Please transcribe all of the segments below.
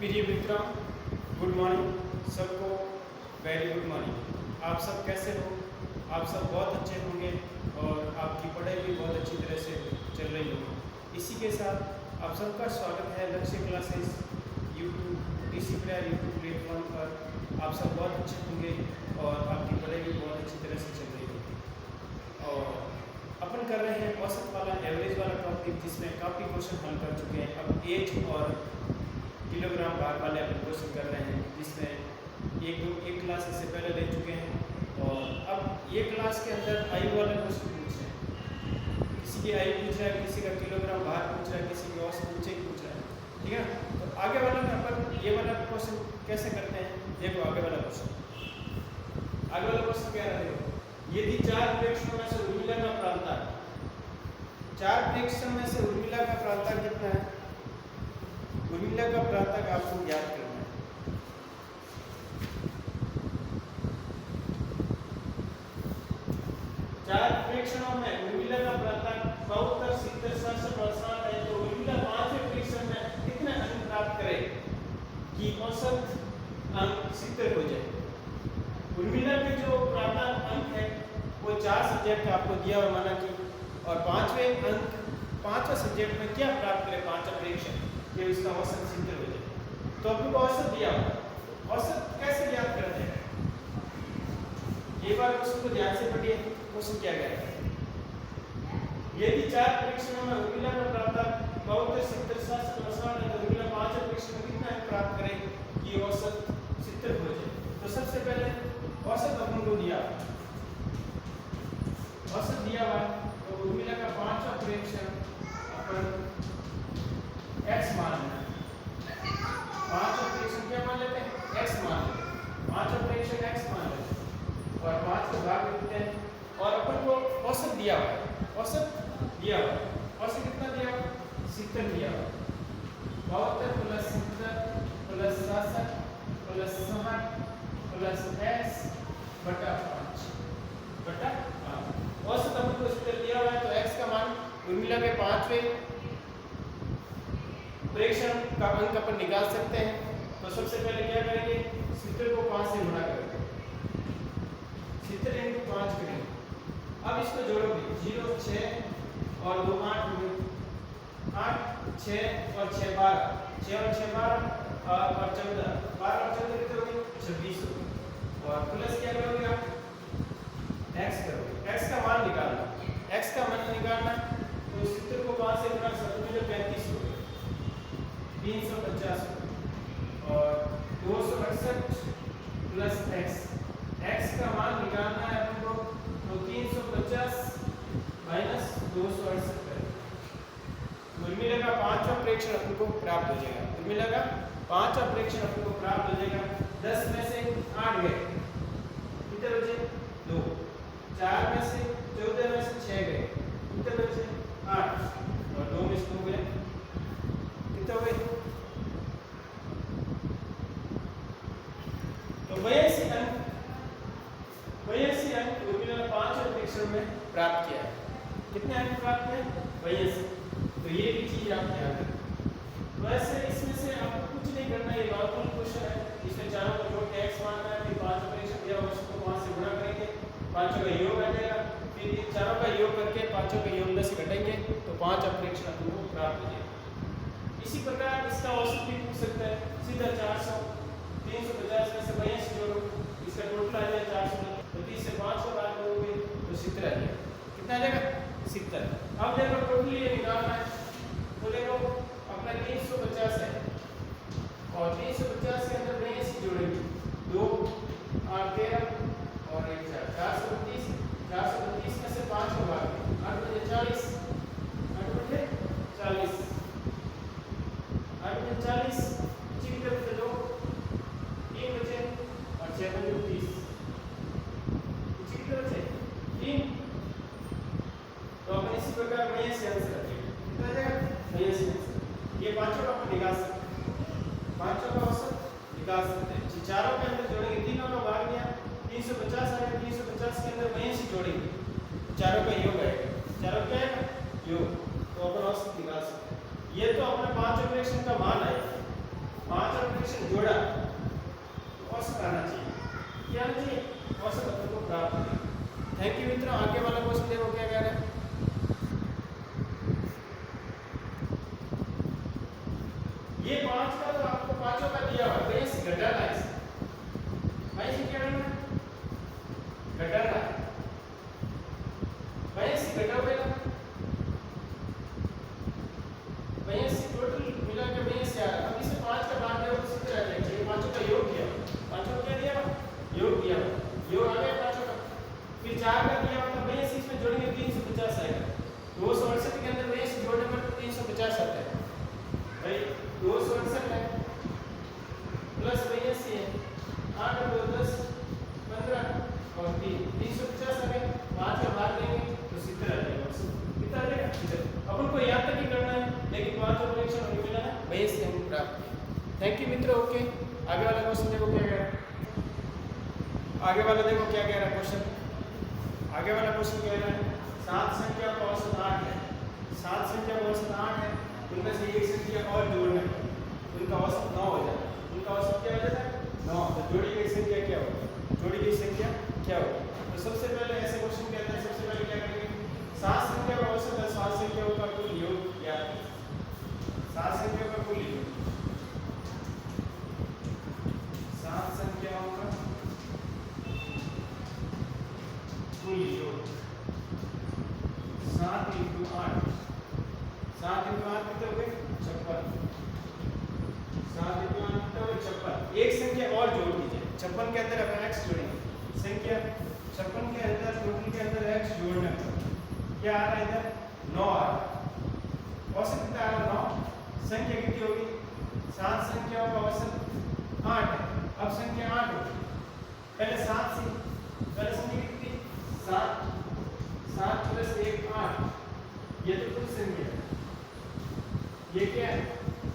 प्रिय मित्रों, good morning सबको। Very good morning. आप सब कैसे हो? आप सब बहुत अच्छे होंगे और आपकी पढ़ाई भी बहुत अच्छी तरह से चल रही होगी। इसी के साथ आप सबका स्वागत है लक्ष्य क्लासेस यूट्यूब प्लेटफॉर्म पर। आप सब बहुत अच्छे होंगे और आपकी पढ़ाई भी बहुत अच्छी तरह से चल रही होगी। और अपन कर रहे हैं औसत वाला एवरेज वाला टॉपिक, जिसमें काफ़ी क्वेश्चन हल कर चुके हैं। अब एज और किलोग्राम भार वाले अपन क्वेश्चन कर रहे हैं, जिसमें एक क्लास इससे पहले ले चुके हैं और अब ये क्लास के अंदर आयु वाला क्वेश्चन पूछ रहे हैं। किसी की आयु पूछ रहा है, किसी का किलोग्राम भार पूछ रहा है, किसी की औसत पूछ रहा है। ठीक है, तो आगे वाला में अपन ये वाला क्वेश्चन कैसे करते हैं, देखो आगे वाला क्वेश्चन। आगे वाला क्वेश्चन क्या है, यदि चार प्रेक्षणों में से उर्मिला का प्रांतार, चार प्रेक्षण में से उर्मिला का प्रांतार कितना है? उर्मिला का प्रांतक आपको ज्ञात करना है। चार प्रेक्षणों में उर्मिला का प्रांतक 72, 70, 67 और 60 है, तो उर्मिला पांचवें प्रेक्षण में कितने अंक प्राप्त करे कि औसत अंक 70 हो जाए? उर्मिला के जो प्रांतक अंक है वो 4 सब्जेक्ट आपको दिया हुआ माना कि, और पांचवें सब्जेक्ट में क्या प्राप्त करे पांचवा प्रेक्षण कि इसका औसत 70 हो जाए। तो आपको औसत दिया हुआ, औसत कैसे ज्ञात करते हैं? एक बार क्वेश्चन को ध्यान से पढ़िए। क्वेश्चन क्या है, यदि चार परीक्षणों में उर्मिला का प्राप्त 72, 70, 67 और 60 है, तो उर्मिला पांचवें परीक्षण में कितना अंक प्राप्त करे कि औसत 70 हो जाए? तो सबसे पहले औसत अपन को दिया, औसत दिया हुआ, तो उर्मिला का पांचवा परीक्षण अपन x मान लेना। पांचवा परीक्षण क्या मान लेते हैं? x मान लेते हैं। पांचवा परीक्षण x मान लेते हैं और 5 को भाग देते हैं और अपन को औसत दिया हुआ है। औसत दिया हुआ है, औसत कितना दिया हुआ? 70 दिया हुआ। 72 plus 70 plus 67 plus 60 plus x बटा 5 बटा 5। औसत अपन को 70 दिया हुआ है, तो x का मान उर्मिला के पांचवें प्रेक्षण का अंक अपन निकाल सकते हैं। तो सबसे पहले क्या करेंगे, 70 को 5 से गुणा करेंगे, 70 × 5 करेंगे। अब इसको जोड़ोगे, 0 6 और 2 8 हो गए, 8 6 और 6 12, 6 और 6 12 और 14, 12 और 14 कितने हो गए? 26 हो गए। और प्लस क्या करोगे आप? x करोगे। x का मान निकालना, x का मान निकालना, तो 70 को 5 से गुणा 35 हो गए, 350 और 268 प्लस x का मान निकालना है अपन को, तो 350 माइनस 268 करें। उर्मिला का पांचवा प्रेक्षण अपन को प्राप्त हो जाएगा। उर्मिला का पांचवा प्रेक्षण अपन को प्राप्त हो जाएगा। 10 में से 8 गए, कितने बचे? 2। 4 में से 14 में से 6 गए, कितने बचे? 8 और 2 में से 2 गए, कितने हो गए? तो 82 अंक उर्मिला ने पांचवें परीक्षण में प्राप्त किया है। कितने अंक प्राप्त किए? 82। तो ये भी चीज आप ध्यान रखें। वैसे इसमें से आपको कुछ नहीं करना, ये नॉर्मल क्वेश्चन है। इसमें चारों को जोड़ के x मानना है, फिर पांचवा परीक्षण दिया हुआ उसको 5 से गुणा करेंगे, पांचों का योग आ जाएगा, फिर इन चारों का योग करके पांचों का योग 10 से घटाएंगे, तो पांचवा परीक्षण आपको प्राप्त हो जाएगा। इसी प्रकार इसका औसत भी पूछ सकता है, सीधा 400, 350 में से 82 जोड़ो, इसका टोटल आ जाएगा 400, तो 30 से 5 को भाग करोगे तो 70 आ जाएगा। कितना आ जाएगा? 70। अब देखो टोटल ये निकालना है, तो देखो अपना 350 है और 350 के अंदर 82 जोड़ेंगे, 2 8 13 और 1 4, 432, 432 में से 5 को भाग दें, 8 बजे 40, 8 बजे 40, 8 बजे 40, कितने बचे? 2, 3 बचे और 6 बजे 30, कितने बचे? 3। तो अपन इसी प्रकार में से आंसर रखेंगे, कितना आ जाएगा? 82 आंसर। ये पांचों का अपन निकाल सकते हैं, पांचों का औसत निकाल सकते हैं। चारों के अंदर जोड़ेंगे, तीनों का भाग दिया, 350 आएगा, 350 के अंदर 82 जोड़ेंगे, चारों का योग आएगा, चारों का योग, तो अपन औसत निकाल सकते हैं। ये तो अपने पांचवें प्रेक्षण का मान आएगा। पांचवें ये 5 का तो आपको पांचों का दिया हुआ है, बेस घटाना है भाई से क्या करना है घटाना है भाई से घटाओगे ना भाई से टोटल मिला के बेस क्या है। अब इसे 5 का भाग दे तो सीधे आ जाएगा। ये पांचों का योग दिया, पांचों का क्या दिया योग दिया, योग आ गया पांचों का। फिर 4 का दिया मतलब बेस इसमें जोड़ेंगे 350 आएगा। 268 के अंदर बेस जोड़ने पर 350 आता है भाई। 268 है प्लस 82 है 8 2 10 15 और 3 350 आ गए। 5 का भाग देंगे तो 70 आ जाएगा। कितना आ जाएगा 70। अपन को याद तक ही करना है लेकिन 5 और परीक्षा में मिला ना वही से हम प्राप्त किए। थैंक यू मित्रों। ओके आगे वाला क्वेश्चन देखो क्या कह रहा है। आगे वाला देखो क्या कह रहा है क्वेश्चन। आगे वाला क्वेश्चन कह रहा है 7 संख्या का औसत 8 है। 7 संख्या का औसत 8 है, उनमें से एक संख्या और जोड़ना है, उनका औसत 9 हो जाता है। उनका औसत क्या हो जाता है 9। तो जोड़ी गई संख्या क्या होगी, जोड़ी गई संख्या क्या होगी। तो सबसे पहले ऐसे क्वेश्चन कहते हैं, सबसे पहले क्या करेंगे 7 संख्या का औसत है, 7 संख्याओं का कुल योग या 7 संख्याओं का कुल योग, 7 संख्याओं का कुल योग 7 × 8 7 × 8 कितने हो गए 56। 7 × 8 कितने हो गए 56। एक संख्या और जोड़ दीजिए 56 के अंदर अपन x जोड़ेंगे। संख्या 56 के अंदर टोटल के अंदर x जोड़ना है। क्या आ रहा है इधर 9 आ रहा है। औसत कितना आ रहा है 9। संख्या कितनी होगी 7 संख्याओं का औसत 8 है। अब संख्या 8 होगी पहले 7 से, पहले संख्या कितनी 7 7 + 1 8। ये तो कुल संख्या है, ये क्या है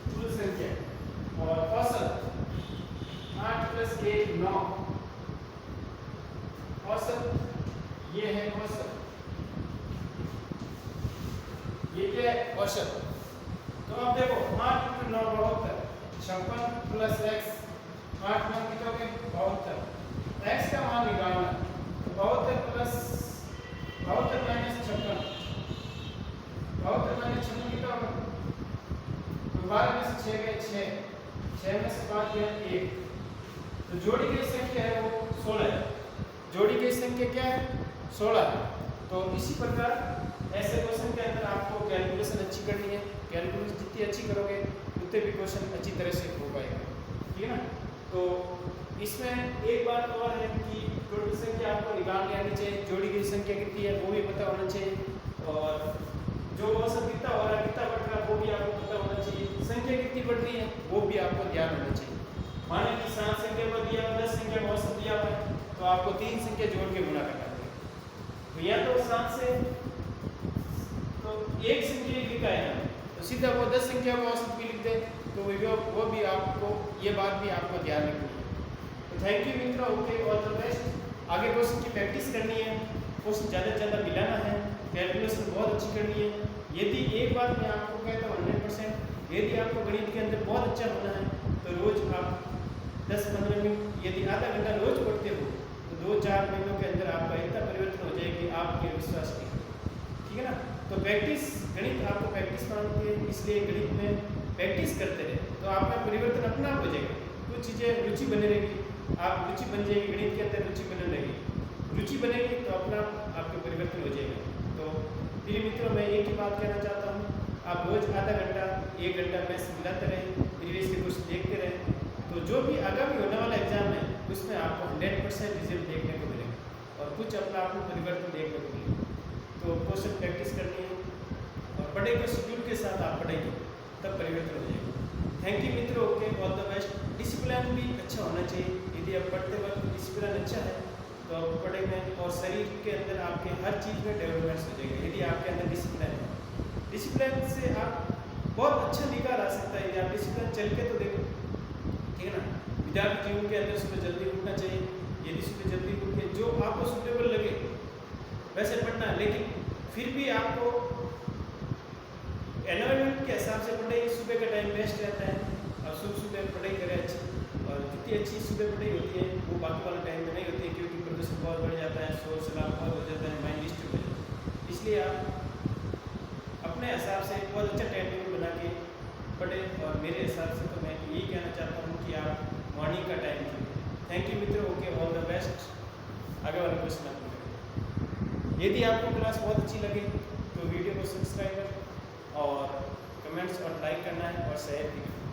कुल संख्या और औसत 8 + 1 9। औसत ये है औसत, ये क्या है औसत। तो अब देखो 8 × 9 72, 56 + x 8 मान कितना हो गया 72। x का मान निकालना 72 + 56 कितना होगा 12 में से 6 गए 6 में से 5 गया 1। तो जोड़ी गई संख्या है वो 16 है। जोड़ी गई संख्या क्या है 16 है। तो इसी प्रकार ऐसे क्वेश्चन के अंदर आपको कैलकुलेशन अच्छी करनी है। कैलकुलेशन जितनी अच्छी करोगे उतने भी क्वेश्चन अच्छी तरह से हो पाएगा, ठीक है ना। तो इसमें एक बात और है कि टोटल संख्या आपको निकाल के आनी चाहिए, जोड़ी गई संख्या कितनी है वो भी पता होना चाहिए और जो औसत कितना हो रहा है कितना बढ़ रहा है वो भी आपको पता होना चाहिए। संख्या कितनी बढ़ रही है वो भी आपको ध्यान होना चाहिए। माने कि 7 संख्या को दिया 10 संख्या का औसत दिया हुआ है तो आपको 3 संख्या जोड़ के गुणा करना पड़ेगा। तो या तो 7 से तो एक संख्या लिखा है तो सीधा वो 10 संख्या का औसत भी लिख दे तो वो भी आपको ये बात भी आपको ध्यान रखनी है। तो थैंक यू मित्रों। Okay all the best. आगे क्वेश्चन की प्रैक्टिस करनी है, क्वेश्चन ज़्यादा से ज़्यादा मिलाना है, कैलकुलेशन बहुत अच्छी करनी है। यदि एक बात मैं आपको कहता हूँ 100%, यदि आपको गणित के अंदर बहुत अच्छा होना है तो रोज आप 10-15 मिनट यदि आधा घंटा रोज पढ़ते हो तो 2-4 महीनों के अंदर आपका इतना परिवर्तन हो जाएगा कि आपके विश्वास नहीं, ठीक है ना। तो प्रैक्टिस, गणित आपको प्रैक्टिस मांगती है, इसलिए गणित में प्रैक्टिस करते रहे तो आपका परिवर्तन अपना आप हो जाएगा। कुछ चीज़ें रुचि बने रहेगी, आप रुचि बन जाएगी, गणित के अंदर रुचि बने रहेगी, रुचि बनेगी तो अपना आपका परिवर्तन हो जाएगा। तो प्रिय मित्रों मैं एक ही बात कहना चाहता हूँ, आप रोज आधा घंटा 1 घंटा मैथ्स मिलाते रहें, प्रीवियस के क्वेश्चन देखते रहें तो जो भी आगामी होने वाला एग्जाम है उसमें आपको 100% रिजल्ट देखने को मिलेगा और कुछ अपना आपको परिवर्तन देखने को मिलेगा। तो क्वेश्चन प्रैक्टिस करनी है और पढ़े के शेड्यूल के साथ आप पढ़ेंगे तब परिवर्तन हो जाएगा। थैंक यू मित्रों। Okay all the best. Discipline भी अच्छा होना चाहिए। यदि आप पढ़ते वक्त डिसिप्लिन अच्छा है तो आप पढ़ेंगे और शरीर के अंदर आपके हर चीज़ में डेवलपमेंट्स हो जाएगा। यदि आपके अंदर डिसिप्लिन है, डिसिप्लिन से आप बहुत अच्छा निकाल आ सकता है। यदि आप डिसिप्लिन चल के तो देखो, ठीक है ना। विद्यार्थी जीवन के अंदर सुबह जल्दी उठना चाहिए। यदि सुबह जल्दी उठ के जो आपको सुटेबल लगे वैसे पढ़ना, लेकिन फिर भी आपको एनवायरनमेंट के हिसाब से पढ़ाई सुबह का टाइम बेस्ट रहता है और सुबह पढ़ाई करें अच्छी, और जितनी अच्छी सुबह पढ़ाई होती है वो बाकी वाला टाइम में नहीं होती है क्योंकि प्रदूषण बहुत बढ़ जाता है, शोर शराब बहुत हो जाता है, माइंड डिस्टर्ब हो जाता है। इसलिए आप अपने हिसाब से बहुत अच्छा टाइम टेबल बना के पढ़े। और मेरे हिसाब से तो मैं यही कहना चाहता हूँ कि आप मॉर्निंग का टाइम चुनें। थैंक यू मित्रों, ओके, ऑल द बेस्ट। आगे वाला क्वेश्चन आप करें। यदि आपको क्लास बहुत अच्छी लगे तो वीडियो को सब्सक्राइब और कमेंट्स और लाइक करना है और शेयर भी करना है।